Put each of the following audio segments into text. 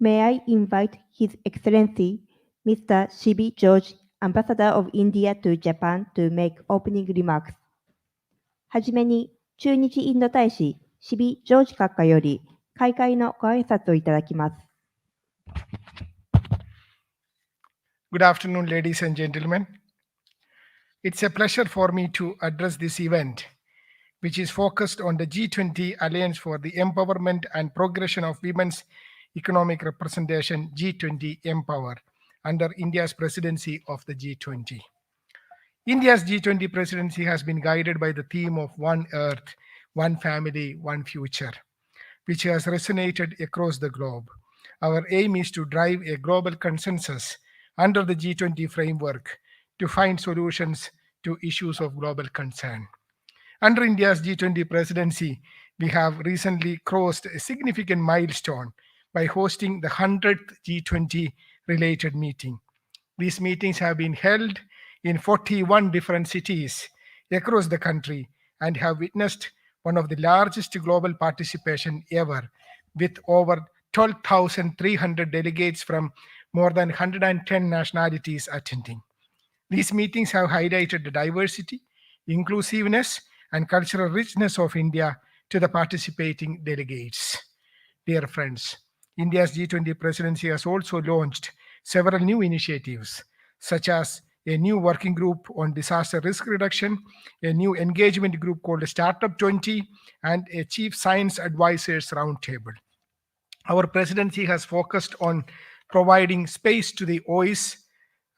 May I invite His Excellency Mr. Shibi George, Ambassador of India to Japan, to make opening remarks. はじめに、駐日インド大使、シビ・ジョージ閣下より、開会のご挨拶をいただきます。Good afternoon, ladies and gentlemen. It's a pleasure for me to address this event, which is focused on the G20 Alliance for the Empowerment and Progression of Women's Economic Representation, G20 Empower, under India's presidency of the G20. India's G20 presidency has been guided by the theme of One Earth, One Family, One Future, which has resonated across the globe. Our aim is to drive a global consensus under the G20 framework to find solutions to issues of global concern. Under India's G20 presidency, we have recently crossed a significant milestone by hosting the 100th G20 related meeting. These meetings have been held in 41 different cities across the country and have witnessed one of the largest global participation ever, with over 12,300 delegates from more than 110 nationalities attending. These meetings have highlighted the diversity, inclusiveness, and cultural richness of India to the participating delegates. Dear friends, India's G20 presidency has also launched several new initiatives, such as a new working group on disaster risk reduction, a new engagement group called Startup 20, and a chief science advisors roundtable. Our presidency has focused on providing space to the voice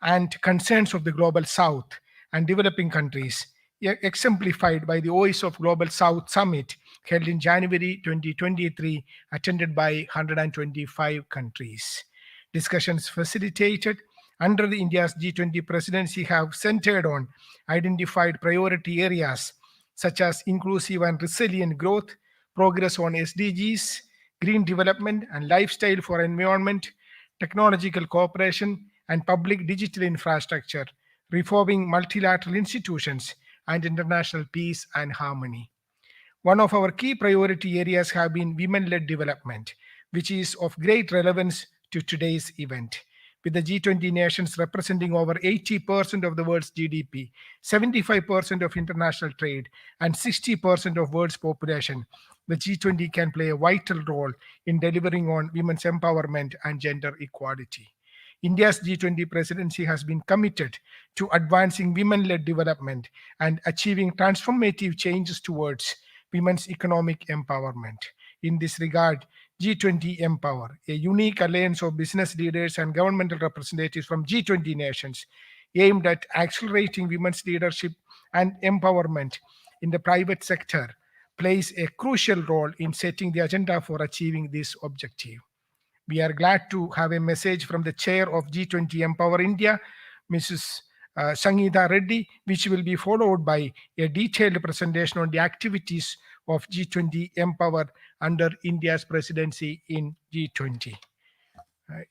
and concerns of the global south and developing countries, exemplified by the Voice of Global South Summit held in January 2023, attended by 125 countries. Discussions facilitated under the India's G20 presidency have centered on identified priority areas such as inclusive and resilient growth, progress on SDGs, green development and lifestyle for environment, technological cooperation, and public digital infrastructure, reforming multilateral institutions, and international peace and harmony. One of our key priority areas have been women-led development, which is of great relevance to today's event. With the G20 nations representing over 80% of the world's GDP, 75% of international trade, and 60% of world's population, the G20 can play a vital role in delivering on women's empowerment and gender equality. India's G20 presidency has been committed to advancing women-led development and achieving transformative changes towards women's economic empowerment. In this regard, G20 Empower, a unique alliance of business leaders and governmental representatives from G20 nations, aimed at accelerating women's leadership and empowerment in the private sector, plays a crucial role in setting the agenda for achieving this objective. We are glad to have a message from the chair of G20 Empower India, Mrs. Sangeeta Reddy, which will be followed by a detailed presentation on the activities of G20 Empower under India's presidency in G20.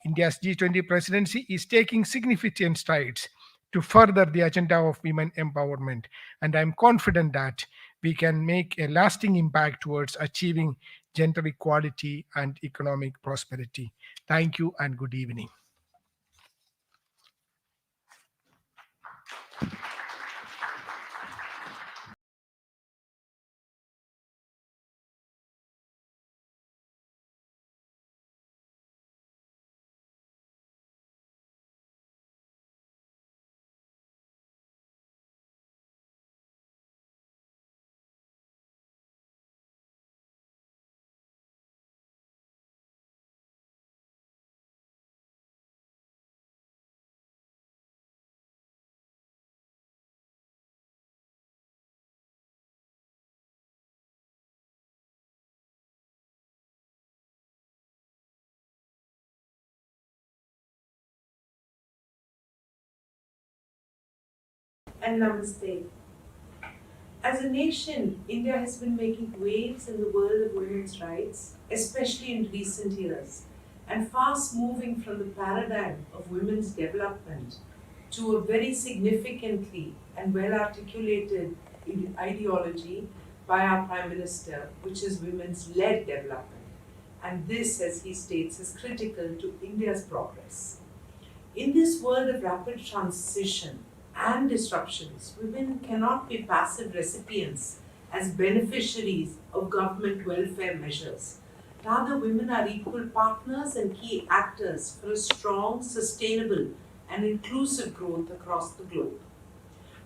India's G20 presidency is taking significant strides to further the agenda of women empowerment, and I'm confident that we can make a lasting impact towards achieving gender equality and economic prosperity. Thank you and good evening. And namaste. As a nation, India has been making waves in the world of women's rights, especially in recent years, and fast moving from the paradigm of women's development to a very significantly and well articulated ideology by our Prime Minister, which is women's led development. And this, as he states, is critical to India's progress. In this world of rapid transition and disruptions, women cannot be passive recipients as beneficiaries of government welfare measures. Rather, women are equal partners and key actors for a strong, sustainable, and inclusive growth across the globe.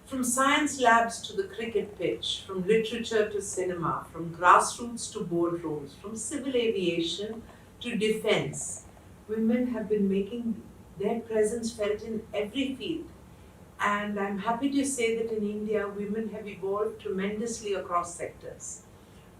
From science labs to the cricket pitch, from literature to cinema, from grassroots to boardrooms, from civil aviation to defense, women have been making their presence felt in every field. And I'm happy to say that in India, women have evolved tremendously across sectors.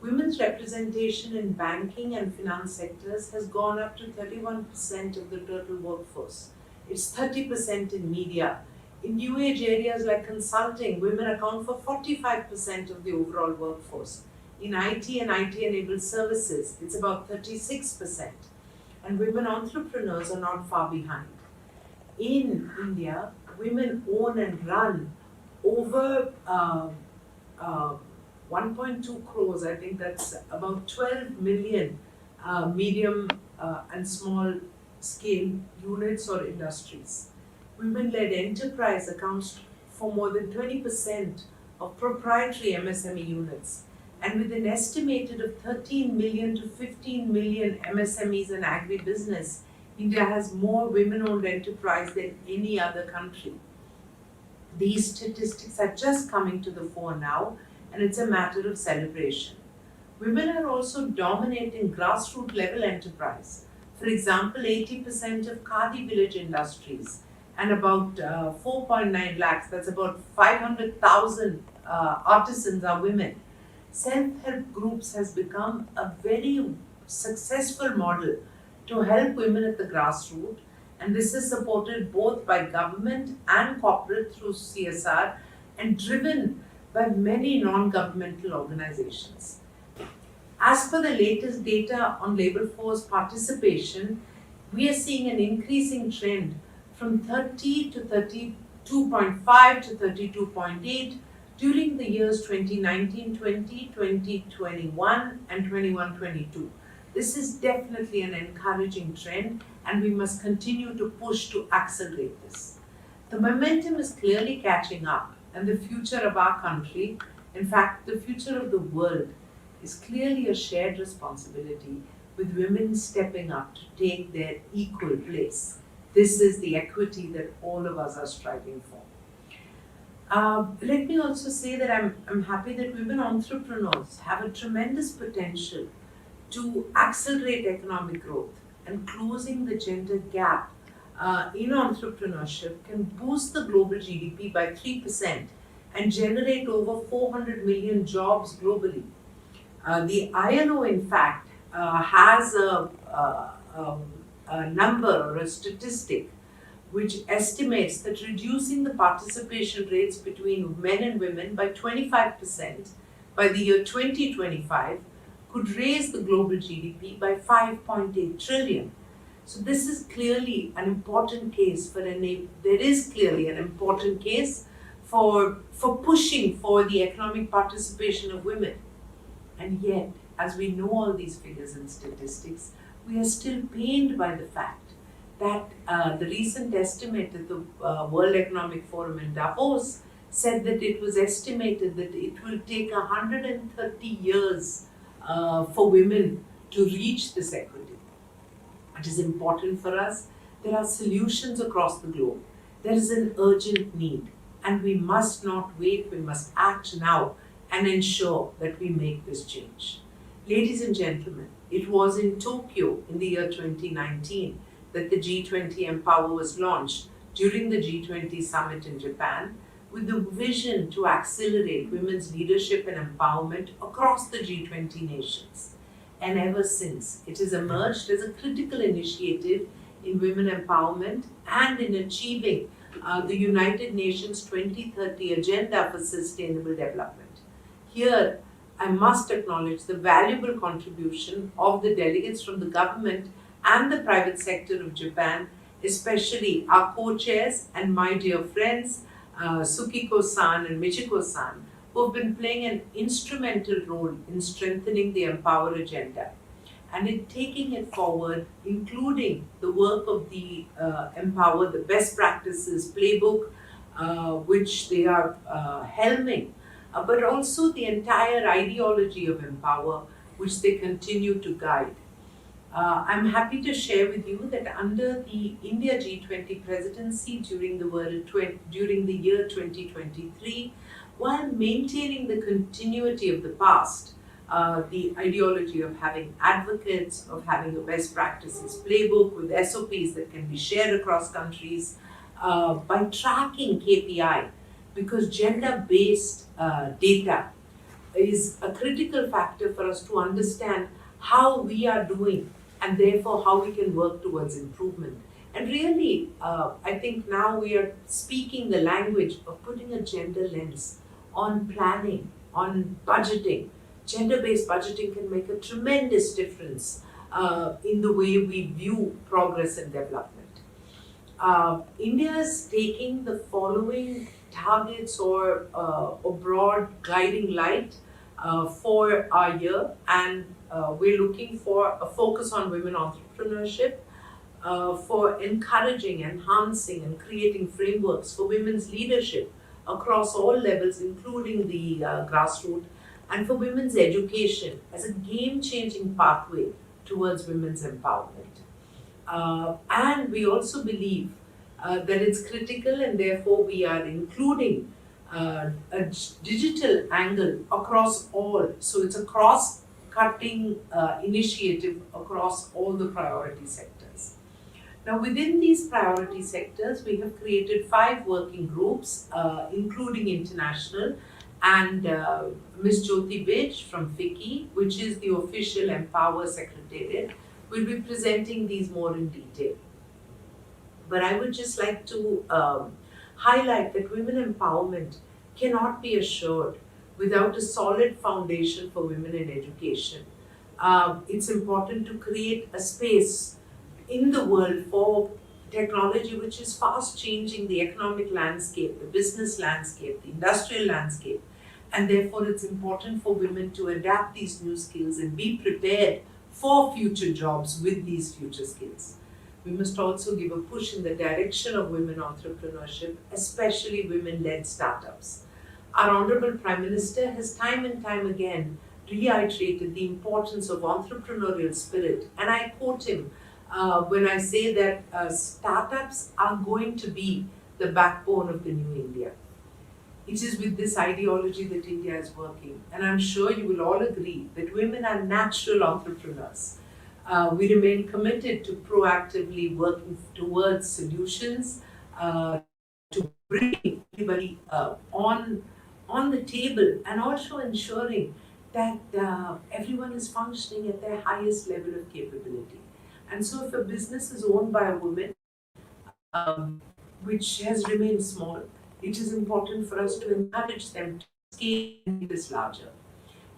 Women's representation in banking and finance sectors has gone up to 31% of the total workforce. It's 30% in media. In new age areas like consulting, women account for 45% of the overall workforce. In IT and IT enabled services, it's about 36%. And women entrepreneurs are not far behind. In India, women own and run over 1.2 crores, I think that's about 12 million medium and small scale units or industries. Women-led enterprise accounts for more than 20% of proprietary MSME units. And with an estimated of 13 million to 15 million MSMEs and agribusiness, India has more women-owned enterprise than any other country. These statistics are just coming to the fore now, and it's a matter of celebration. Women are also dominating grassroots level enterprise. For example, 80% of Khadi village industries and about 4.9 lakhs, that's about 500,000 artisans are women. Self-help groups has become a very successful model to help women at the grassroots, and this is supported both by government and corporate through CSR and driven by many non-governmental organizations. As per the latest data on labor force participation, we are seeing an increasing trend from 30 to 32.5 to 32.8 during the years 2019-20, 2021 and 21-22. This is definitely an encouraging trend, and we must continue to push to accelerate this. The momentum is clearly catching up, and the future of our country, in fact, the future of the world, is clearly a shared responsibility with women stepping up to take their equal place. This is the equity that all of us are striving for. Let me also say that I'm happy that women entrepreneurs have a tremendous potential to accelerate economic growth, and closing the gender gap in entrepreneurship can boost the global GDP by 3% and generate over 400 million jobs globally. The ILO, in fact, has a number or a statistic which estimates that reducing the participation rates between men and women by 25% by the year 2025 could raise the global GDP by 5.8 trillion. So this is clearly an important case there is clearly an important case for pushing for the economic participation of women. And yet, as we know all these figures and statistics, we are still pained by the fact that the recent estimate at the World Economic Forum in Davos said that it was estimated that it will take 130 years for women to reach this equity. It is important for us. There are solutions across the globe. There is an urgent need, and we must not wait. We must act now and ensure that we make this change. Ladies and gentlemen, it was in Tokyo in the year 2019 that the G20 Empower was launched during the G20 summit in Japan, with the vision to accelerate women's leadership and empowerment across the G20 nations. And ever since, it has emerged as a critical initiative in women empowerment and in achieving the United Nations 2030 Agenda for Sustainable Development. Here, I must acknowledge the valuable contribution of the delegates from the government and the private sector of Japan, especially our co-chairs and my dear friends, Sukiko-san and Michiko-san, who have been playing an instrumental role in strengthening the Empower agenda. and in taking it forward, including the work of the Empower, the best practices playbook, which they are helming, but also the entire ideology of Empower, which they continue to guide. I'm happy to share with you that under the India G20 presidency during the year 2023, while maintaining the continuity of the past, the ideology of having advocates, of having a best practices playbook with SOPs that can be shared across countries, by tracking KPI, because gender based data is a critical factor for us to understand how we are doing and therefore how we can work towards improvement. And really, I think now we are speaking the language of putting a gender lens on planning, on budgeting. Gender based budgeting can make a tremendous difference in the way we view progress and development. India is taking the following targets or broad guiding light for our year, and we're looking for a focus on women entrepreneurship, for encouraging, enhancing, and creating frameworks for women's leadership across all levels, including the grassroots, and for women's education as a game changing pathway towards women's empowerment. And we also believe that it's critical, and therefore we are including a digital angle across all. So it's a cross cutting initiative across all the priority sectors. Now, within these priority sectors, we have created 5 working groups, including international, and Ms. Jyoti Bij from FICCI, which is the official Empower Secretariat, will be presenting these more in detail. But I would just like to highlight that women empowerment cannot be assured without a solid foundation for women in education. It's important to create a space in the world for technology which is fast changing the economic landscape, the business landscape, the industrial landscape. And therefore, it's important for women to adapt these new skills and be prepared for future jobs with these future skills. We must also give a push in the direction of women entrepreneurship, especially women-led startups. Our Honorable Prime Minister has time and time again reiterated the importance of entrepreneurial spirit, and I quote him when I say that startups are going to be the backbone of the new India. It is with this ideology that India is working, and I'm sure you will all agree that women are natural entrepreneurs. We remain committed to proactively working towards solutions, to bring everybody on the table, and also ensuring that everyone is functioning at their highest level of capability. And so, if a business is owned by a woman, which has remained small, it is important for us to encourage them to scale this larger.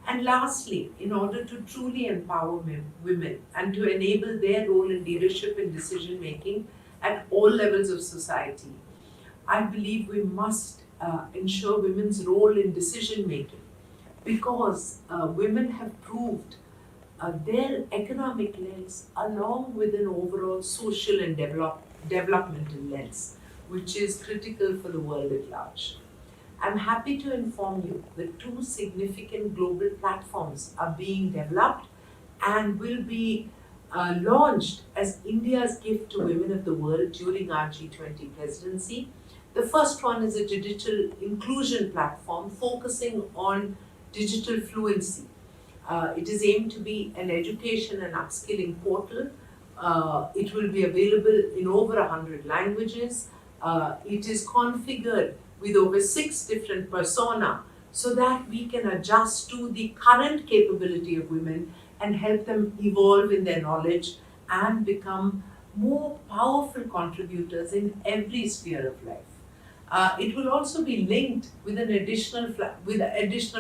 And lastly, in order to truly empower women and to enable their role in leadership and decision making at all levels of society, I believe we must ensure women's role in decision making, because women have proved their economic lens along with an overall social and developmental lens, which is critical for the world at large. I'm happy to inform you that 2 significant global platforms are being developed and will be launched as India's gift to women of the world during our G20 presidency. The first one is a digital inclusion platform focusing on digital fluency. It is aimed to be an education and upskilling portal. It will be available in over 100 languages. It is configured with over 6 different persona, so that we can adjust to the current capability of women and help them evolve in their knowledge and become more powerful contributors in every sphere of life. It will also be linked with additional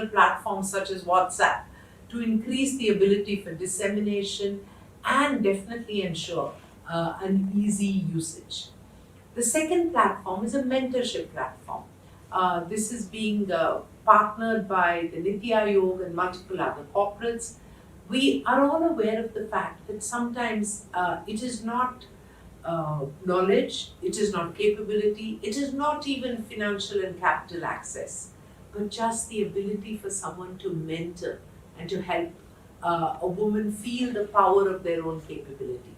platforms such as WhatsApp to increase the ability for dissemination and definitely ensure an easy usage. The second platform is a mentorship platform. This is being partnered by the Niti Aayog and multiple other corporates. We are all aware of the fact that sometimes it is not knowledge, it is not capability, it is not even financial and capital access, but just the ability for someone to mentor and to help a woman feel the power of their own capability.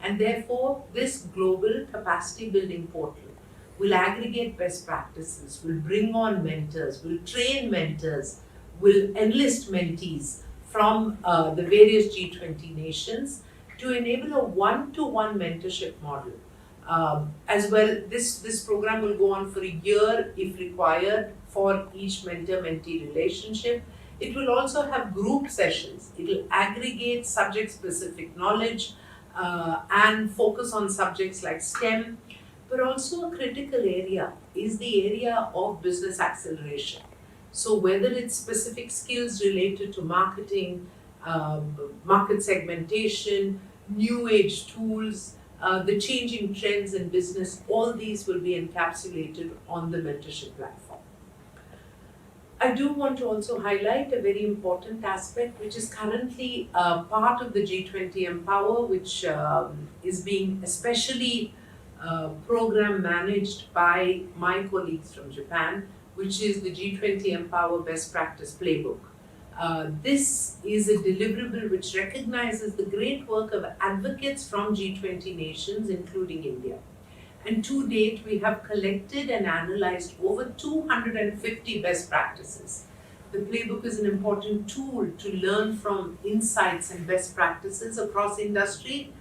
And therefore, this global capacity building portal will aggregate best practices, will bring on mentors, will train mentors, will enlist mentees from the various G20 nations to enable a one-to-one mentorship model. As well, this program will go on for a year if required for each mentor-mentee relationship. It will also have group sessions. It will aggregate subject-specific knowledge and focus on subjects like STEM, but also a critical area is the area of business acceleration. So whether it's specific skills related to marketing, market segmentation, new age tools, the changing trends in business, all these will be encapsulated on the mentorship platform. I do want to also highlight a very important aspect which is currently part of the G20 Empower, which is being especially program managed by my colleagues from Japan, which is the G20 Empower Best Practice Playbook. This is a deliverable which recognizes the great work of advocates from G20 nations, including India. And to date, we have collected and analyzed over 250 best practices. The playbook is an important tool to learn from insights and best practices across industry,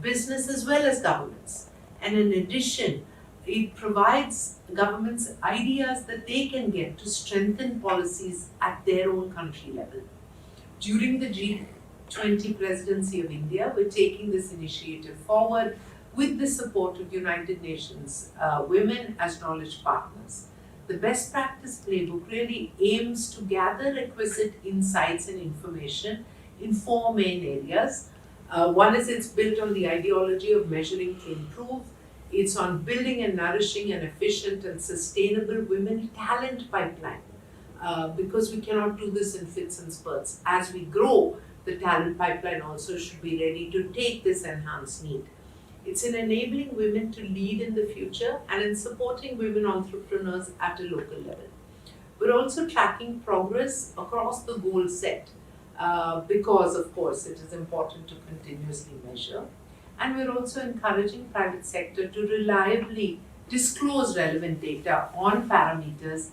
business, as well as governments. And in addition, it provides governments ideas that they can get to strengthen policies at their own country level. During the G20 presidency of India, we're taking this initiative forward with the support of United Nations Women as knowledge partners. The best practice playbook really aims to gather requisite insights and information in four main areas. One is it's built on the ideology of measuring to improve. It's on building and nourishing an efficient and sustainable women talent pipeline. Because we cannot do this in fits and spurts. As we grow, the talent pipeline also should be ready to take this enhanced need. It's in enabling women to lead in the future and in supporting women entrepreneurs at a local level. We're also tracking progress across the goal set because, of course, it is important to continuously measure. And we're also encouraging private sector to reliably disclose relevant data on parameters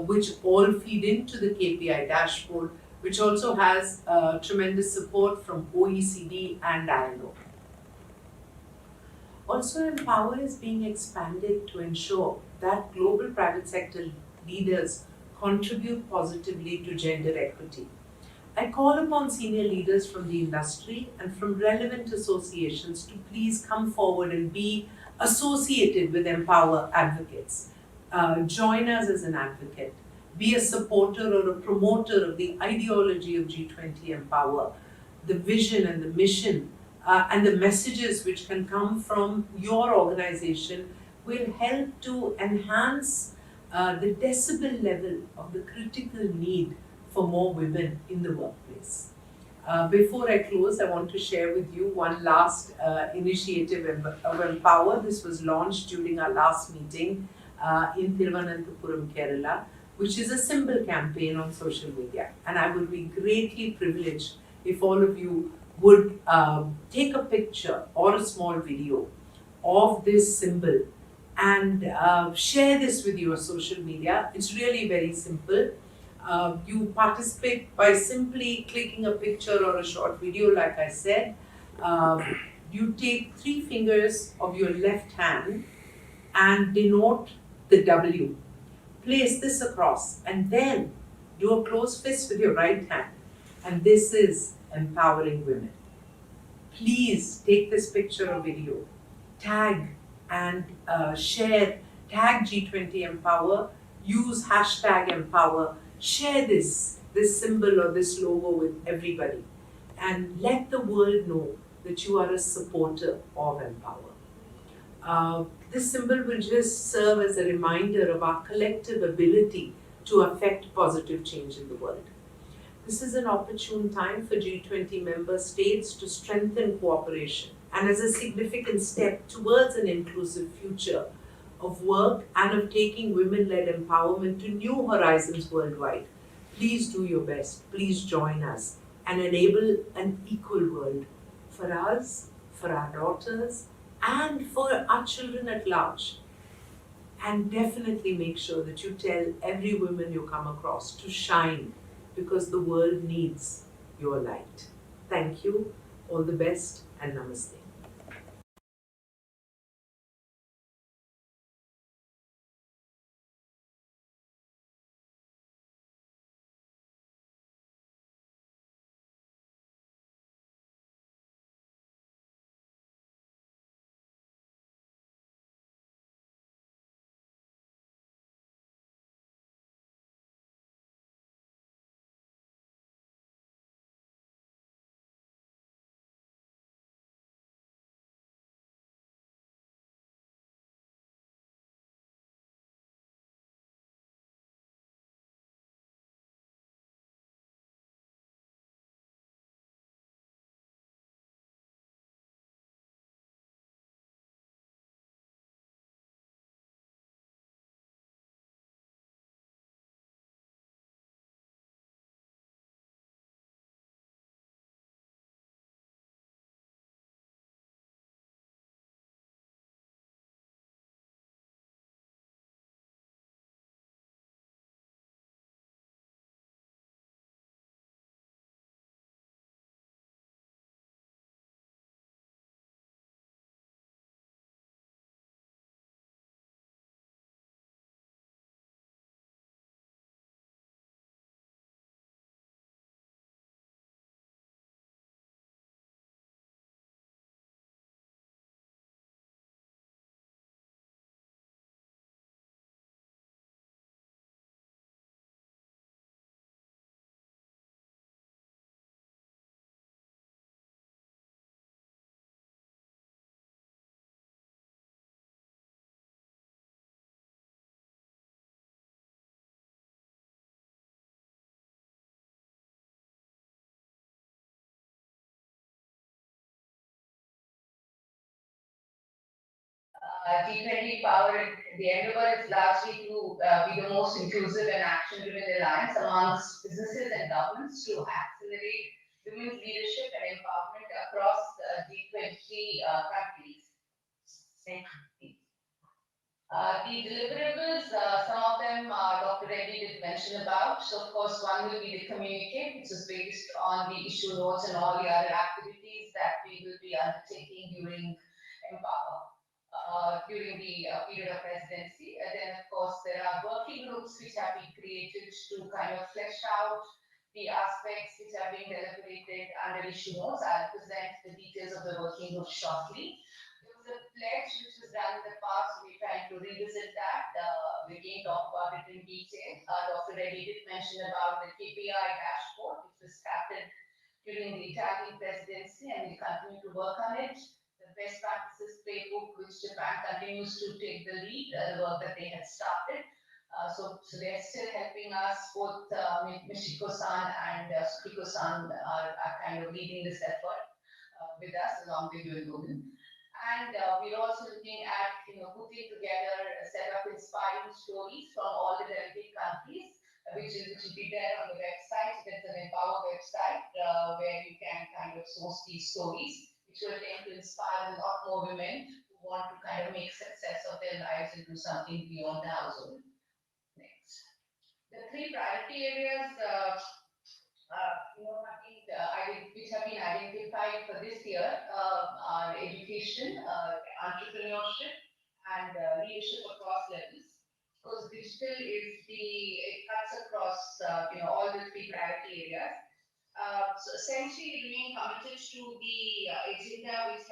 which all feed into the KPI dashboard, which also has tremendous support from OECD and ILO. Also, Empower is being expanded to ensure that global private sector leaders contribute positively to gender equity. I call upon senior leaders from the industry and from relevant associations to please come forward and be associated with Empower advocates. Join us as an advocate. Be a supporter or a promoter of the ideology of G20 Empower, the vision and the mission and the messages which can come from your organization will help to enhance the decibel level of the critical need for more women in the workplace. Before I close, I want to share with you one last initiative of Empower. This was launched during our last meeting in Thiruvananthapuram, Kerala, which is a symbol campaign on social media. And I would be greatly privileged if all of you would take a picture or a small video of this symbol and share this with your social media. It's really very simple. You participate by simply clicking a picture or a short video, like I said. You take 3 fingers of your left hand and denote the W. Place this across and then do a close fist with your right hand. And this is empowering women. Please take this picture or video, tag and share, tag G20 Empower, use hashtag Empower, share this symbol or this logo with everybody and let the world know that you are a supporter of Empower. This symbol will just serve as a reminder of our collective ability to affect positive change in the world. This is an opportune time for G20 member states to strengthen cooperation and as a significant step towards an inclusive future of work and of taking women led empowerment to new horizons worldwide. Please do your best. Please join us and enable an equal world for us, for our daughters, and for our children at large. And definitely make sure that you tell every woman you come across to shine because the world needs your light. Thank you. All the best and namaste. G20 Power, the endeavor is largely to be the most inclusive and action-driven alliance amongst businesses and governments to accelerate women's leadership and empowerment across G20 countries. The deliverables, some of them Dr. Reddy did mention about. So, of course, one will be the communique, which is based on the issue notes and all the other activities that we will be undertaking during Empower, during the period of presidency. And then, of course, there are working groups which have been created to kind of flesh out the aspects which are being deliberated under issue notes. I'll present the details of the working group shortly. There was a pledge which was done in the past. We're trying to revisit that. We again talk about it in detail. Dr. Reddy did mention about the KPI dashboard, which was started during the Italian presidency, and we continue to work on it. The best practices playbook, which Japan continues to take the lead, the work that they had started. So they're still helping us. Both Michiko-san and Sukiko-san are kind of leading this effort with us along with you and Logan. And we're also looking at putting together a set of inspiring stories from all the delegate countries, which will be there on the website. There's an Empower website where you can kind of source these stories, which will tend to inspire a lot more women who want to kind of make success of their lives and do something beyond the household. Next. The three priority areas which have been identified for this year are education, entrepreneurship, and leadership across levels. Because digital it cuts across all the three priority areas. So essentially, we remain committed to the agenda which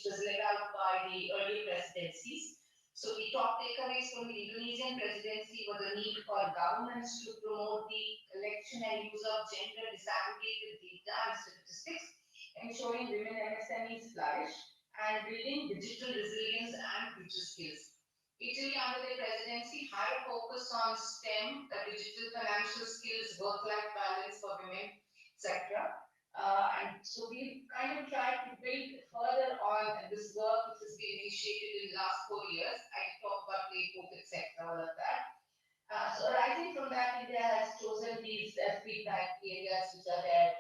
was laid out by the earlier presidencies. So the top takeaways from the Indonesian presidency were the need for governments to promote the collection and use of gender disaggregated data and statistics, ensuring women MSMEs flourish, and building digital resilience and future skills. Italy, under their presidency, had a focus on STEM, digital financial skills, work-life balance for women, etc. And so we kind of tried to build further on this work which has been initiated in the last 4 years. I talk about labor, etc., all of that. So arising from that, India has chosen these feedback areas which are there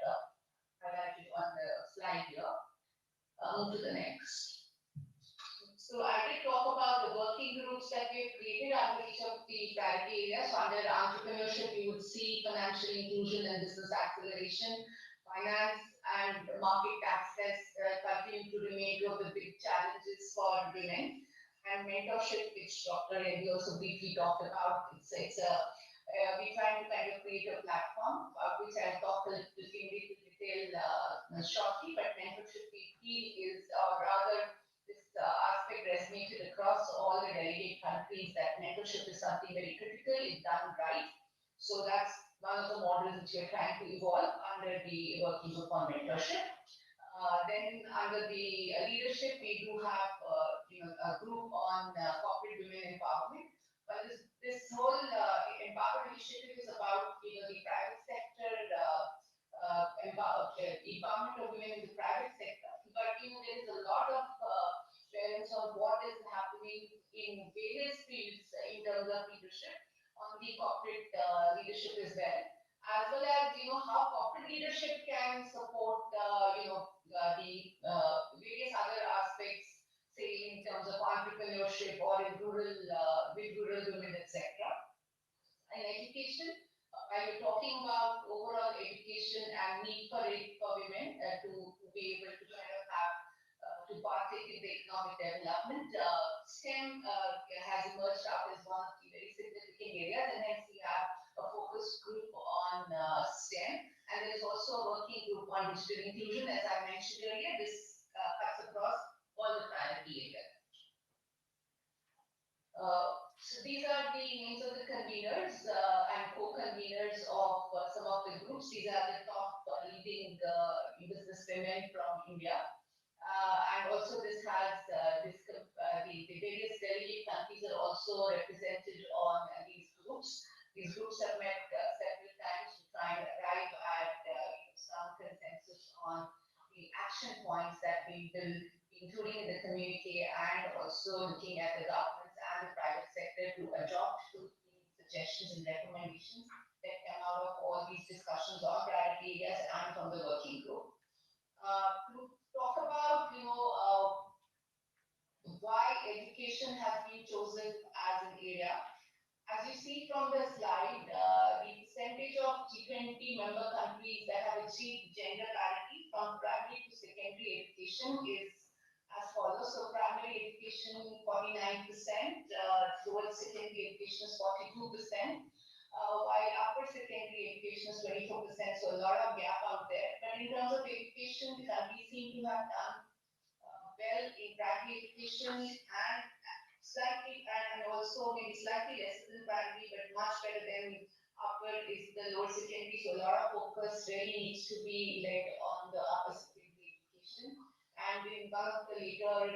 highlighted on the slide here. Move to the next. So I did talk about the working groups that we've created under each of the priority areas. So under entrepreneurship, you would see financial inclusion and business acceleration, finance and market access continue to remain one of the big challenges for women. And mentorship, which Dr. Reddy also briefly talked about, we trying to kind of create a platform which I'll talk a little bit in detail shortly. But mentorship we feel is, or rather, this aspect resonated across all the delegate countries that mentorship is something very critical if done right. So that's one of the models which we're trying to evolve under the working group on mentorship. Then under the leadership, we do have a group on corporate women empowerment. But this whole empowerment initiative is about the private sector empowerment of women in the private sector. But there is a lot of awareness of what is happening in various fields in terms of leadership on the corporate leadership as well as how corporate leadership can support the various other aspects, say in terms of entrepreneurship or in rural with rural women, etc. And education, while you're talking about overall education and need for it for women to be able to kind of have to partake in the economic development, STEM has emerged out as one of the very significant areas, and hence we have a focus group on STEM, and there is also a working group on digital inclusion. As I mentioned earlier, this cuts across all the priority areas. So these are the names of the conveners and co-conveners of some of the groups. These are the top leading business women from India. And also this has the various delegate countries are also represented on these groups. These groups have met several times to try and arrive at some consensus on the action points that we will, including in the communique and also looking at the governments and the private sector to adopt to the suggestions and recommendations that come out of all these discussions on priority areas and from the working group. To talk about, why education has been chosen as an area. As you see from the slide, the percentage of G20 member countries that have achieved gender parity from primary to secondary education is as follows. So primary education 49%, towards secondary education is 42%, while upper secondary education is 24%. So a lot of gap out there. But in terms of education, the countries seem to have done well in primary education and slightly and also maybe slightly less than primary, but much better than upper is the lower secondary. So a lot of focus really needs to be laid on the upper secondary education. And in one of the later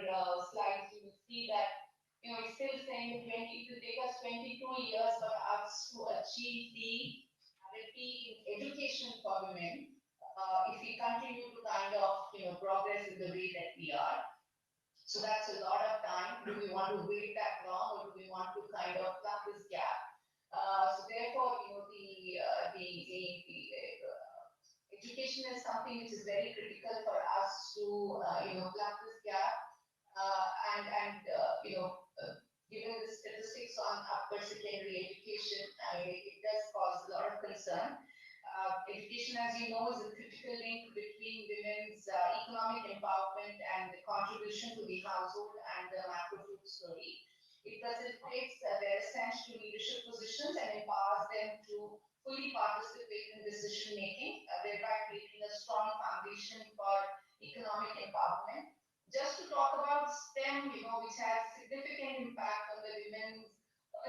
slides, you will see that it's still saying 20. It will take us 22 years for us to achieve the parity in education for women. If we continue to kind of progress in the way that we are. So that's a lot of time. Do we want to wait that long, or do we want to kind of plug this gap? So therefore, education is something which is very critical for us to plug this gap. Given the statistics on upper secondary education, it does cause a lot of concern. Education, as you know, is a critical link between women's economic empowerment and the contribution to the household and the macro food story. It facilitates their ascent to leadership positions and empowers them to fully participate in decision making, thereby creating a strong foundation for economic empowerment. Just to talk about STEM, which has significant impact on the women's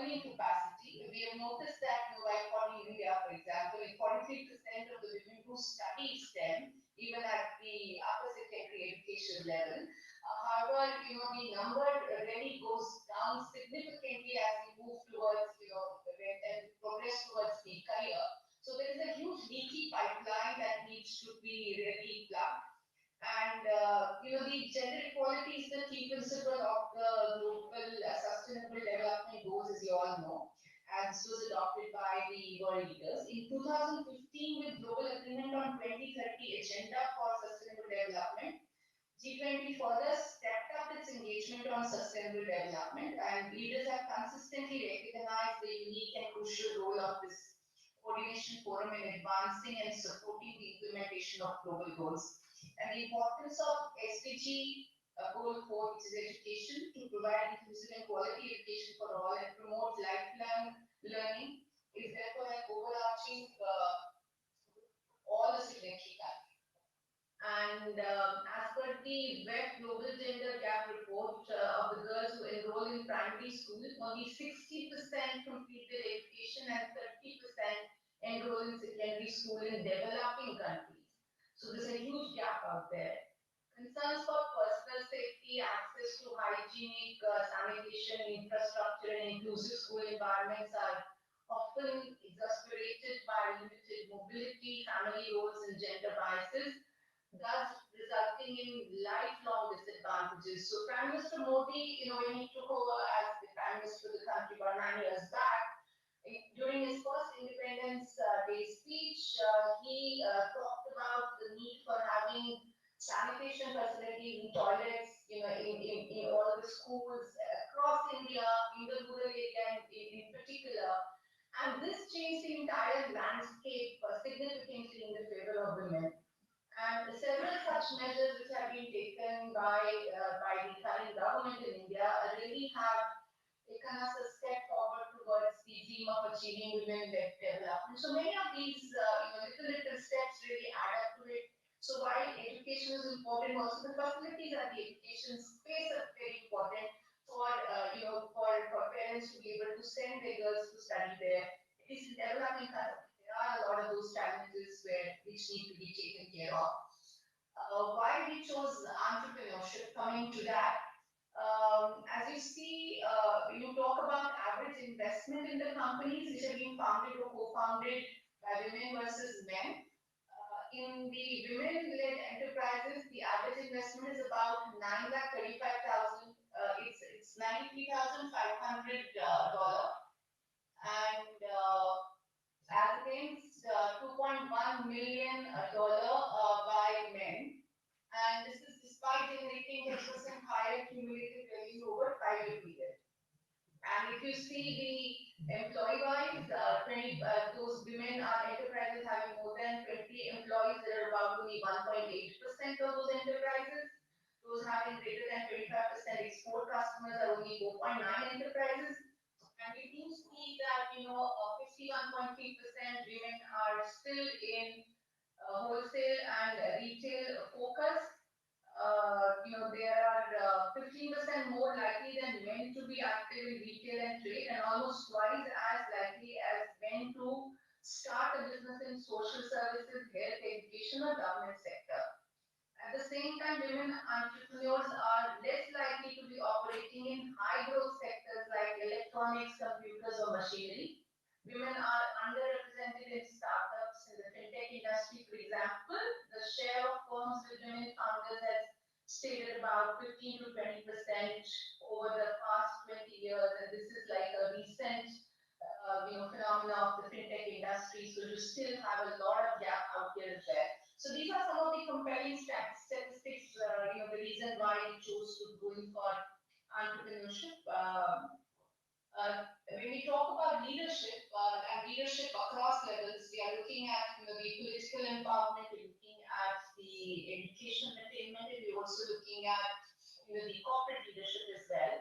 earning capacity, we have noticed that while in India, for example, 43% of the women who study STEM, even at the upper secondary education level, however, the number really goes down down significantly as we move towards, and progress towards the career. So there is a huge leaky pipeline that needs to be really plugged. And the gender equality is the key principle of the global sustainable development goals, as you all know, and this was adopted by the world leaders. In 2015, with Global Agreement on 2030 Agenda for Sustainable Development, G20 further stepped up its engagement on sustainable development, and leaders have consistently recognized the unique and crucial role of this coordination forum in advancing and supporting the implementation of global goals. And the importance of SDG Goal 4, which is education, to provide inclusive and quality education for all and promote lifelong learning, is therefore an overarching all the signatory countries. And as per the WEF Global Gender Gap Report of the girls who enroll in primary school, only 60% complete their education and 30% enroll in secondary school in developing countries. So there's a huge gap out there. Concerns for personal safety, access to hygienic sanitation, infrastructure, and inclusive school environments are often exacerbated by limited mobility, family roles, and gender biases, thus resulting in lifelong disadvantages. So Prime Minister Modi, when he took over as the Prime Minister of the country about 9 years back, during his first Independence Day speech, he talked about the need for having sanitation facilities and toilets, in all the schools across India, in the rural area in particular. And this changed the entire landscape significantly in the favor of women. And several such measures which have been taken by the current government in India really have taken us a step forward towards the dream of achieving women-led development. So many of these, little steps really add up to it. So while education is important, also the facilities and the education space are very important for, for parents to be able to send their girls to study there. It is in developing countries. There are a lot of those challenges which need to be taken care of. Why we chose entrepreneurship, coming to that. As you see, you talk about average investment in the companies which have been founded or co-founded by women versus men. In the women-led enterprises, the average investment is about 9,35,000. It's $93,500, and as against $2.1 million by men. And this is despite generating 10% higher cumulative revenue over 5-year period. And if you see the employee-wise, those women are enterprises having more than 20 employees. There are about only 1.8% of those enterprises. Those having greater than 25% export customers are only 4.9 enterprises. And we do see that 51.3% women are still in wholesale and retail focus. There are 15% more likely than men to be active in retail and trade, and almost twice as likely as men to start a business in social services, health, education, or government sector. At the same time, women entrepreneurs are less likely to be operating in high growth sectors like electronics, computers, or machinery. Women are underrepresented in startups in the fintech industry, for example. The share of firms with women founders has stayed at about 15 to 20% over the past 20 years, and this is like a recent phenomena of the fintech industry. So you still have a lot of gap out here as well. So these are some of the compelling statistics, the reason why we chose to go in for entrepreneurship. When we talk about leadership and leadership across levels, we are looking at the political empowerment, we're looking at the education attainment, and we're also looking at the corporate leadership as well.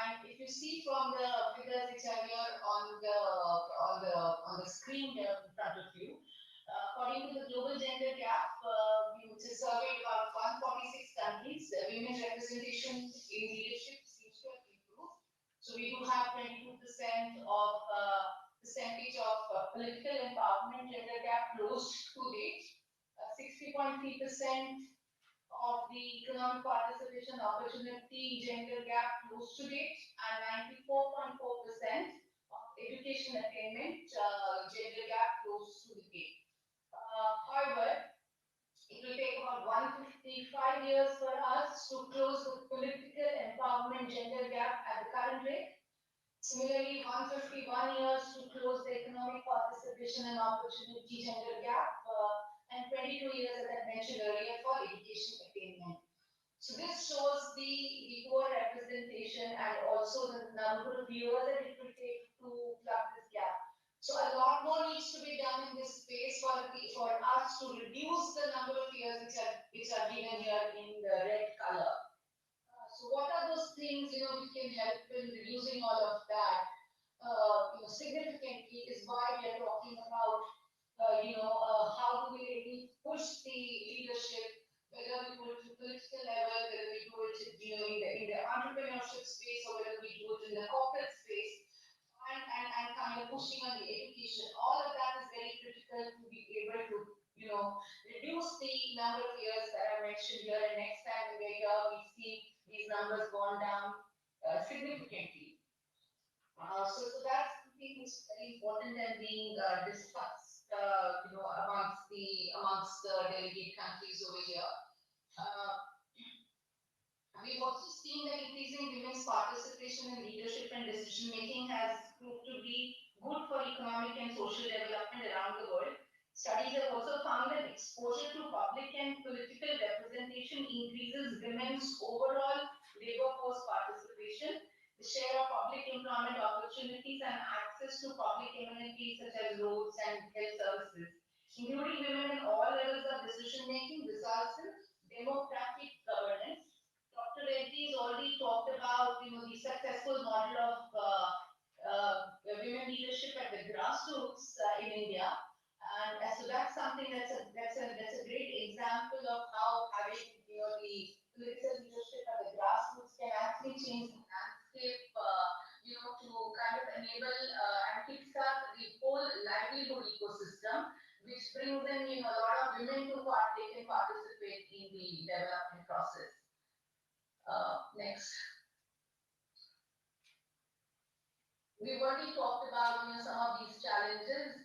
And if you see from the figures which are here on the screen here in front of you, according to the Global Gender Gap, which is surveyed about 146 countries, women's representation in leadership seems to have improved. So we do have 22% of percentage of political empowerment. Gender gap closed to date. 60.3% of the economic participation opportunity gender gap closed to date, and 94.4% of education attainment gender gap closed to the gate. However, it will take about 155 years for us to close the political empowerment gender gap at the current rate. Similarly, 151 years to close the economic participation and opportunity gender gap, and 22 years, as I mentioned earlier, for education attainment. So this shows the poor representation and also the number of years that it will take to plug this gap. So a lot more needs to be done in this space for us to reduce the number of years which are given here in the red color. So what are those things which can help in reducing all of that significantly is why we are talking about how do we really push the leadership, whether we do it to political level, whether we do it in the entrepreneurship space, or whether we do it in the corporate space, and kind of pushing on the education. All of that is very critical to be able to reduce the number of years that I mentioned here, and next time in the year we see these numbers gone down significantly. So that's something which is very important and being discussed, amongst the delegate countries over here. We've also seen that increasing women's participation in leadership and decision making has proved to be good for economic and social development around the world. Studies have also found that exposure to public and political representation increases women's overall labor force participation, the share of public employment opportunities, and access to public amenities such as roads and health services. Including women in all levels of decision making results in democratic governance. Dr. Reddy has already talked about the successful model of women leadership at the grassroots in India, and so that's something that's a great example of how having the political leadership at the grassroots can actually change the landscape, to kind of enable and kickstart the whole livelihood ecosystem, which brings in a lot of women to partake and participate in the development process. Next. We've already talked about some of these challenges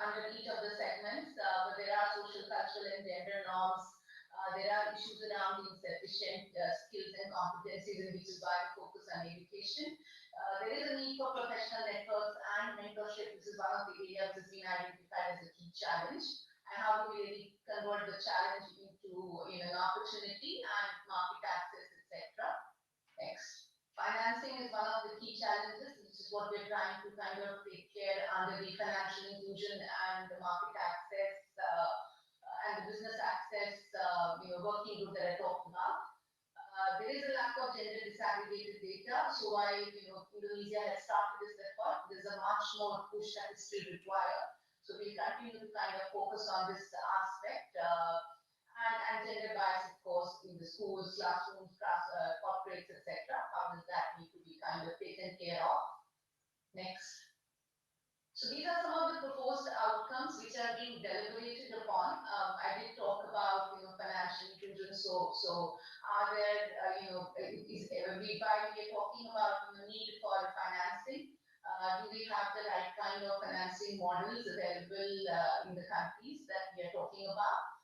under each of the segments, but there are social, cultural, and gender norms. There are issues around insufficient skills and competencies, and which is why we focus on education. There is a need for professional networks and mentorship. This is one of the areas that's been identified as a key challenge. And how do we really convert the challenge into an opportunity and market access, etc. Next. Financing is one of the key challenges, which is what we're trying to kind of take care under the financial inclusion and the market access and the business access working group that I talked about. There is a lack of gender disaggregated data, so while Indonesia has started this effort, there's a much more push that is still required. So we continue to kind of focus on this aspect. And gender bias, of course, in the schools, classrooms, corporates, etc. How does that need to be kind of taken care of? Next. So these are some of the proposed outcomes which are being deliberated upon. I did talk about financial inclusion. So are there while we're talking about the need for financing, do we have the right kind of financing models available in the countries that we are talking about?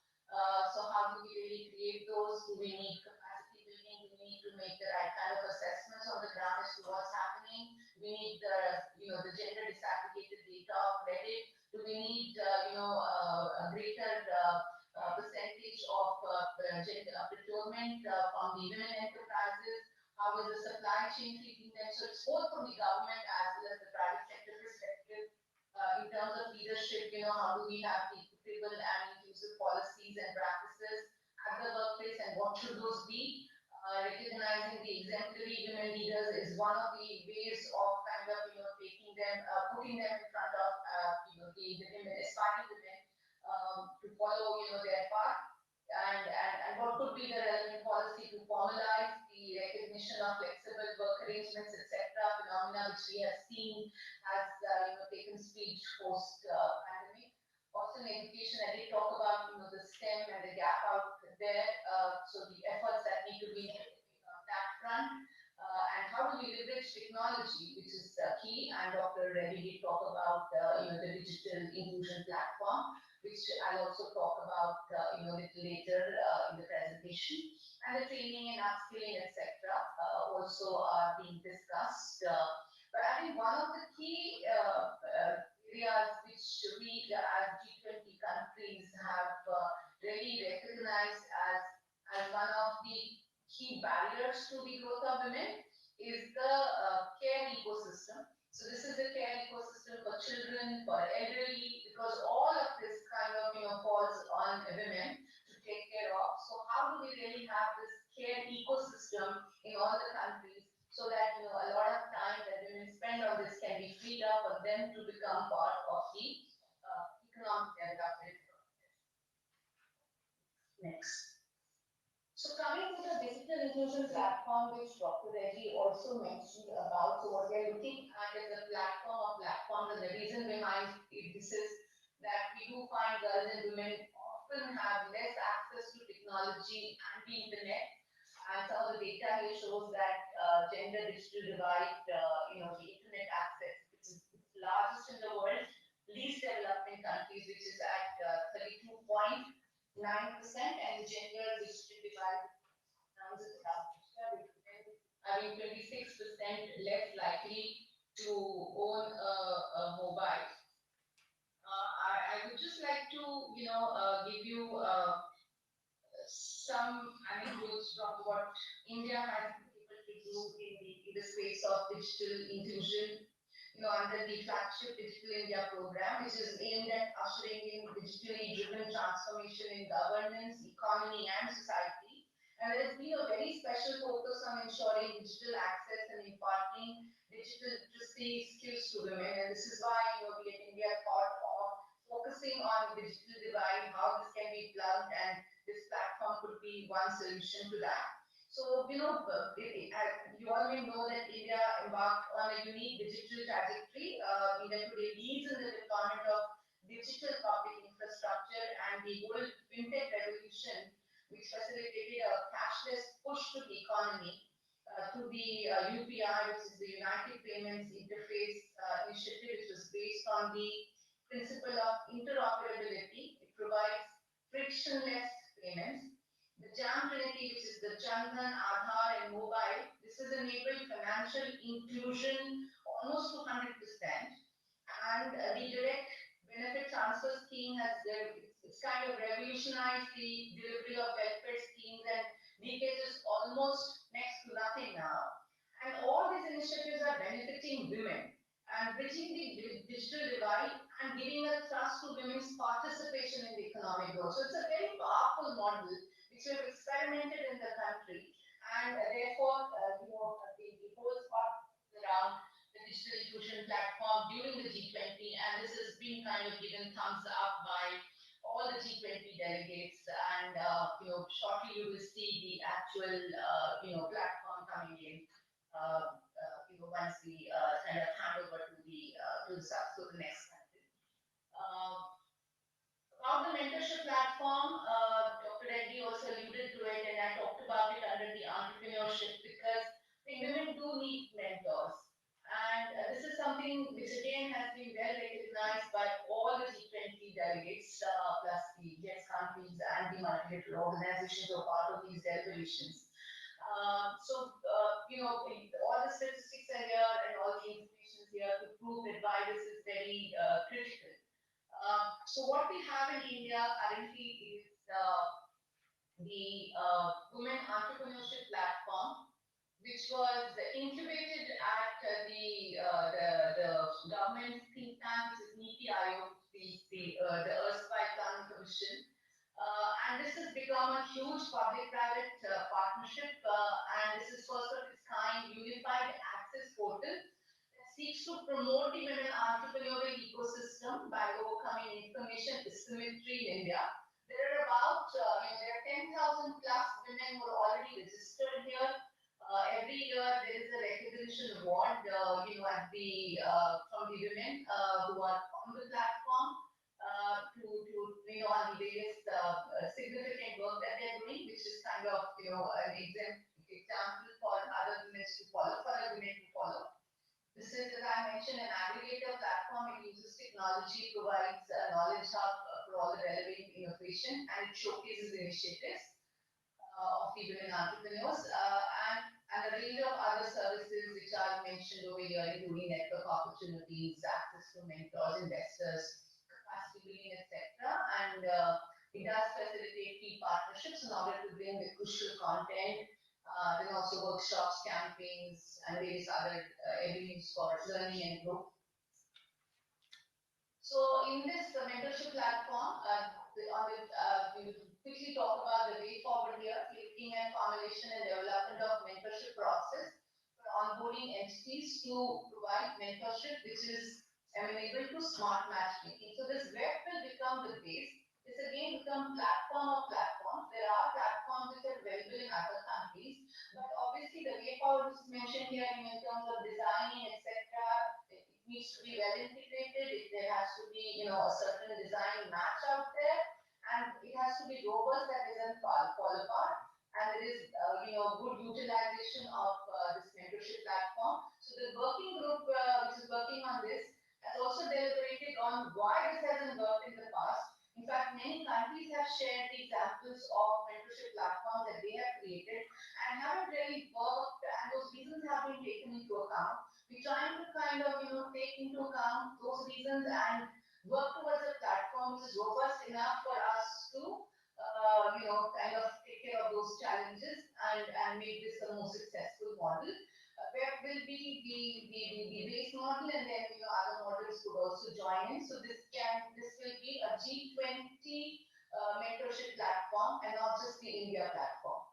So how do we really create those? Do we need capacity building? Do we need to make the right kind of assessments on the ground as to what's happening? We need the gender disaggregated data of credit. Do we need a greater percentage of gender procurement from the women enterprises? How is the supply chain treating them? So it's both from the government as well as the private sector perspective. In terms of leadership, how do we have equitable and inclusive policies and practices at the workplace, and what should those be? Recognizing the exemplary women leaders is one of the ways of kind of taking them, putting them in front of the women, aspiring women to follow their path, and what could be the relevant policy to formalize the recognition of flexible work arrangements, etc. Phenomena which we have seen has taken speed post pandemic. Also in education, I did talk about the STEM and the gap out there. So the leverage technology, which is key. And Dr. Reddy did talk about the digital inclusion platform, which I'll also talk about a little later in the presentation. And the training and upskilling, etc., also are being discussed. But I think one of the key areas which we as G20 countries have really recognized as one of the key barriers to the growth of women is the care ecosystem. So this is the care ecosystem for children, for elderly, because all of this kind of falls on women to take care of. So how do we really have this care ecosystem in all the countries so that a lot of time that women spend on this can be freed up for them to become part of the economic development. Next. So coming to the digital inclusion platform, which Dr. Reddy also mentioned about, so what we're looking at is a platform of platforms, and the reason behind this is that we do find girls and women often have less access to technology and the internet. And some of the data here shows that gender digital divide, the internet access, which is largest in the world, least developing countries, which is at 32.9%, and the gender digital divide comes in South Asia, with women having 26% less likely to own a mobile. I would just like to, give you some anecdotes from what India has been able to do in the space of digital inclusion, under the flagship Digital India program, which is aimed at ushering in digitally driven transformation in governance, economy, and society. And there has been a very special focus on ensuring digital access and imparting digital literacy skills to women. And this is why, we in India thought of focusing on digital divide, how this can be plugged, and this platform could be one solution to that. So, you all may know that India embarked on a unique digital trajectory. India today leads in the deployment of digital public infrastructure and the whole fintech revolution, which facilitated a cashless push to the economy through the UPI, which is the United Payments Interface Initiative, which was based on the principle of interoperability. It provides frictionless payments. The JAM Trinity, which is the Chandhan, Aadhaar, and mobile, this has enabled financial inclusion almost to 100%. And the direct benefit transfer scheme it's kind of revolutionized the delivery of welfare schemes, and leakage is almost next to nothing now. And all these initiatives are benefiting women and bridging the digital divide and giving a thrust to women's participation in the economic growth. So it's a very powerful model which we have experimented in the country, and therefore, the whole thought around the digital inclusion platform during the G20, and this has been kind of given thumbs up by all the G20 delegates, and shortly you will see the actual platform coming in. Once we kind of hand over to the next country. About the mentorship platform, Dr. Reddy also alluded to it, and I talked about it under the entrepreneurship, because women do need mentors. And this is something which again has been well recognized by all the G20 delegates, plus the guest countries and the multilateral organizations who are part of these deliberations. All the statistics are here and all the information is here to prove that why this is very critical. So what we have in India currently is the Women Entrepreneurship Platform, which was incubated at the government think tank, which is Niti Aayog, the erstwhile Planning Commission. And this has become a huge public-private partnership, and this is first of its kind unified access portal that seeks to promote the women entrepreneurial ecosystem by overcoming information asymmetry in India. There are about there are 10,000 plus women who are already registered here. Every year there is a recognition award, at the from the women who are on the platform. To on the various significant work that they're doing, which is kind of an example for other women to follow, I mentioned, an aggregator platform. It uses technology, provides a knowledge hub for all the relevant innovation, and it showcases initiatives of the women entrepreneurs, and a range of other services which are mentioned over here, including network opportunities, access to mentors, investors, capacity building, etc. And it does facilitate key partnerships in order to bring the crucial content. Then also workshops, campaigns, and various other avenues for learning and growth. So in this mentorship platform, we will quickly talk about the way forward here, looking at formulation and development of mentorship process for onboarding entities to provide mentorship, which is amenable to smart matchmaking. So this web will become the base. This again become platform of platforms. There are platforms which are available in other countries, but obviously the way forward is mentioned here in terms of designing, etc. Needs to be well integrated. There has to be, a certain design match out there, and it has to be robust, that doesn't fall apart. And there is, good utilization of this mentorship platform. So the working group which is working on this has also deliberated on why this hasn't worked in the past. In fact, many countries have shared the examples of mentorship platforms that they have created and haven't really worked, and those reasons have been taken into account. We're trying to kind of, take into account those reasons and work towards a platform which is robust enough for us to, kind of take care of those challenges and make this a more successful model. Where will be the base model, and then, other models could also join in. So this will be a G20 mentorship platform and not just the India platform.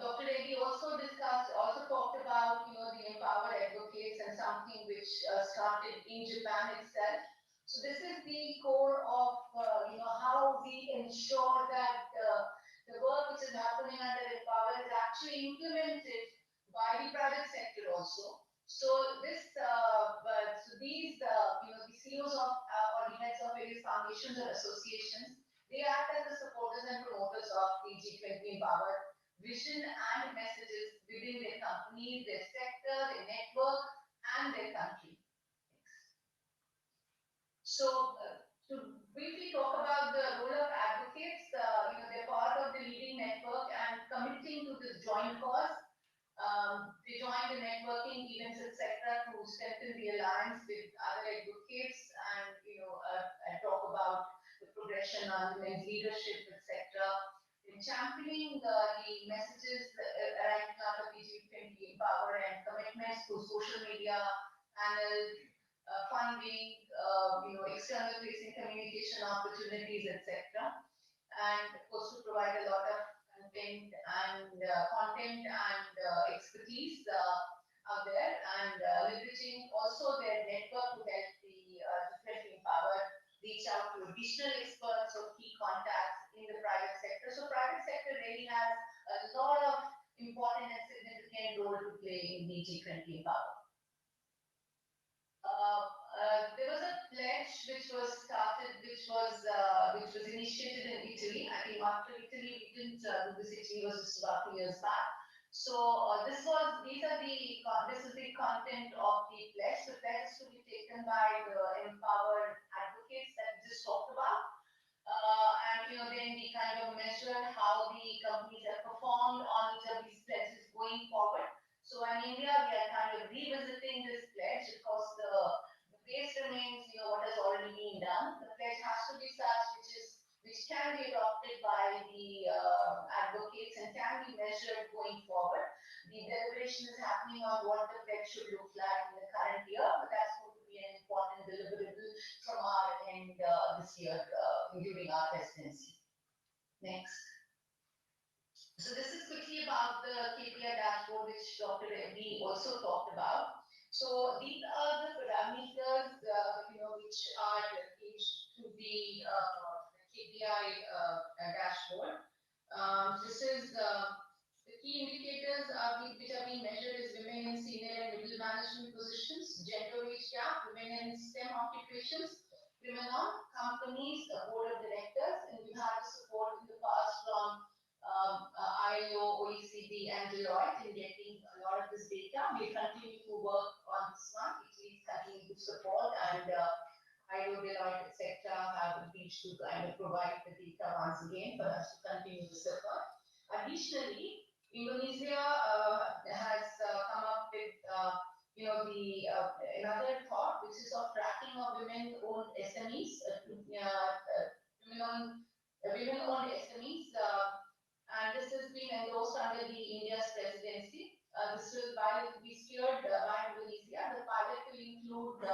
Dr. Reddy also talked about, the empowered advocates and something which started in Japan itself. So this is the core of, how we ensure that the work which is happening under Empower is actually implemented by the private sector also. So these, the CEOs of or the heads of various foundations or associations, they act as the supporters and promoters of the G20 Empower vision and messages within their companies, their sector, their network, and their country. So, to briefly talk about the role of advocates, they're part of the leading network and committing to this joint cause. They join the networking events, etc., to strengthen the alliance with other advocates and, talk about the progression on women's leadership, etc. In championing the messages arising out of the G20 Empower and commitments to social media, panels, funding, external facing communication opportunities, etc. And of course, to provide a lot of content and expertise out there, and leveraging also their network to help the different Empower reach out to additional experts or key contacts in the private sector. So private sector really has a lot of important and significant role to play in the G20 Empower. There was a pledge which was started, which was initiated in Italy. I think after Italy, we didn't do this. Italy was just about 2 years back. So this is the content of the pledge. The pledge is to be taken by the empowered advocates that we just talked about. And then we kind of measure how the companies have performed on each of these pledges going forward. So in India, we are kind of revisiting this pledge because the base remains, what has already been done. The pledge has to be such which can be adopted by the advocates and can be measured going forward. The deliberation is happening on what the pledge should look like in the current year, but that's going to be an important deliverable from our end this year during our presidency. Next. So this is quickly about the KPI dashboard, which Dr. Reddy also talked about. So these are the parameters, which are used to the KPI dashboard. This is the key indicators which are being measured is women in senior and middle management positions, gender wage gap, women in STEM occupations, women on companies, board of directors, and we had the support in the past from ILO, OECD, and Deloitte in getting a lot of this data. We continue to work on this one. Italy is continuing to support, and ILO, Deloitte, etc., have reached to kind of provide the data once again for us to continue this effort. Additionally, Indonesia has come up with another thought, which is of tracking of women-owned SMEs, women-owned SMEs, and this has been endorsed under the India's presidency. This will be steered by Indonesia. The pilot will include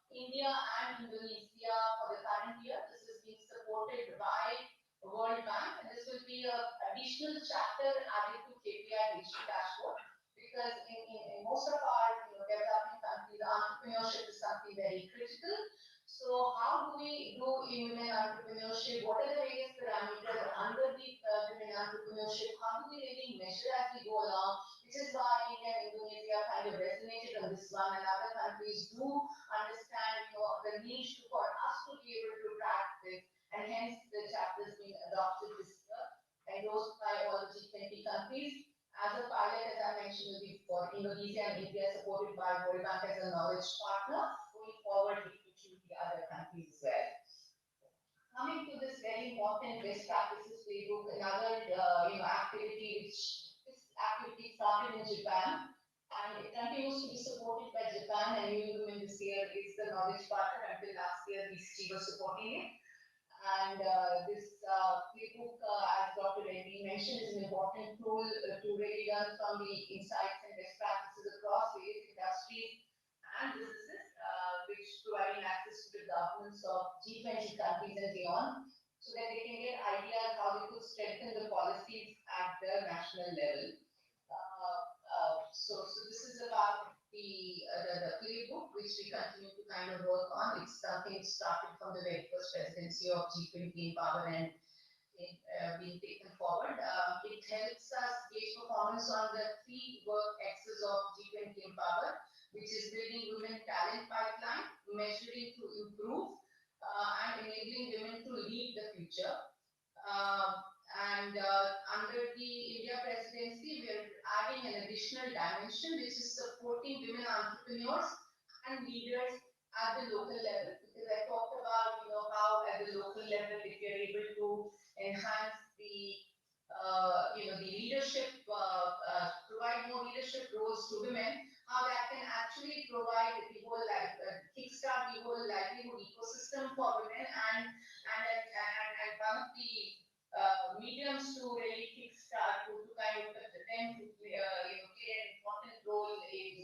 India and Indonesia for the current year. This is being supported by World Bank, and this will be an additional chapter added to KPI digital dashboard, because in most of our developing countries, entrepreneurship is something very critical. So how do we do in women entrepreneurship? What are the various parameters under the women entrepreneurship? How do we really measure as we go along? Which is why India and Indonesia kind of resonated on this one, and other countries do understand the need for us to be able to track this, and hence the chapter is being adopted this year, endorsed by all the G20 countries. As a pilot, as I mentioned before, Indonesia and India supported by World Bank as a knowledge partner. Going forward, we will choose the other countries as well. Coming to this very important best practices playbook, another activity which this activity started in Japan, and it continues to be supported by Japan and New Women this year is the knowledge partner. Until last year, these three were supporting it. And this playbook, as Dr. Reddy mentioned, is an important tool to really learn from the insights and best practices across various industries and businesses, which providing access to the governments of G20 countries and beyond, so that they can get ideas how they could strengthen the policies at the national level. So this is about the playbook which we continue to kind of work on. It's something started from the very first presidency of G20 Empower and being taken forward. It helps us gauge performance on the three work axes of G20 Empower, which is building women talent pipeline, measuring to improve, and enabling women to lead the future. Under the India presidency, we are adding an additional dimension, which is supporting women entrepreneurs and leaders at the local level. Because I talked about, how at the local level, if you're able to enhance the leadership, provide more leadership roles to women, how that can actually provide the whole kickstart the whole livelihood ecosystem for women, and one of the mediums to really kickstart to kind of them to play an important role in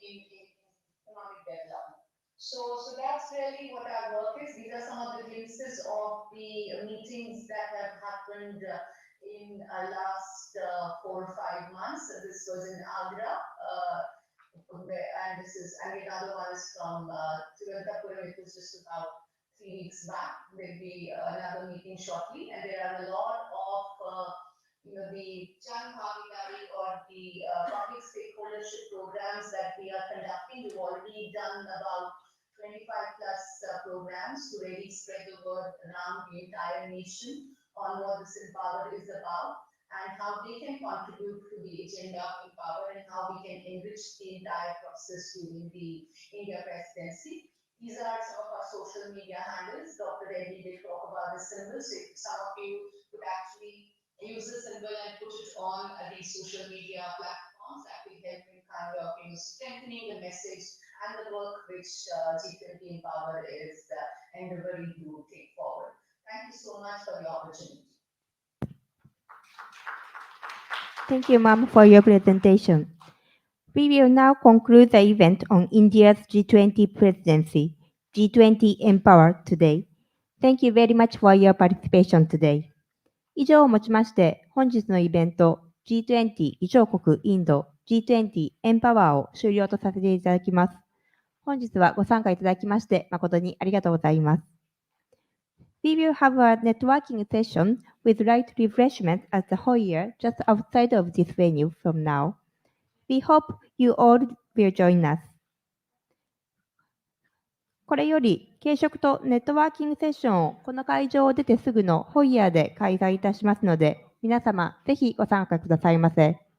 economic development. So that's really what our work is. These are some of the glimpses of the meetings that have happened in last 4 or 5 months. This was in Agra, and another one is from Tiruvananthapuram. It was just about 3 weeks back. There'll be another meeting shortly, and there are a lot of the Jan Bhagidari or the public stakeholdership programs that we are conducting. We've already done about 25 plus programs to really spread the word around the entire nation on what this Empower is about and how they can contribute to the agenda of Empower and how we can enrich the entire process during the India presidency. These are some of our social media handles. Dr. Reddy did talk about the symbols. So if some of you could actually use the symbol and put it on the social media platforms, that will help in kind of strengthening the message and the work which G20 Empower is endeavoring to take forward. Thank you so much for the opportunity. Thank you, ma'am, for your presentation. We will now conclude the event on India's G20 presidency, G20 Empower today. Thank you very much for your participation today. 以上をもちまして、本日のイベント G20 議長国インド G20 エンパワーを終了とさせていただきます。本日はご参加いただきまして誠にありがとうございます。We will have a networking session with light refreshment at the foyer just outside of this venue from now. We hope you all will join us. これより軽食とネットワーキングセッションをこの会場を出てすぐのホイヤーで開催いたしますので、皆様、ぜひご参加くださいませ。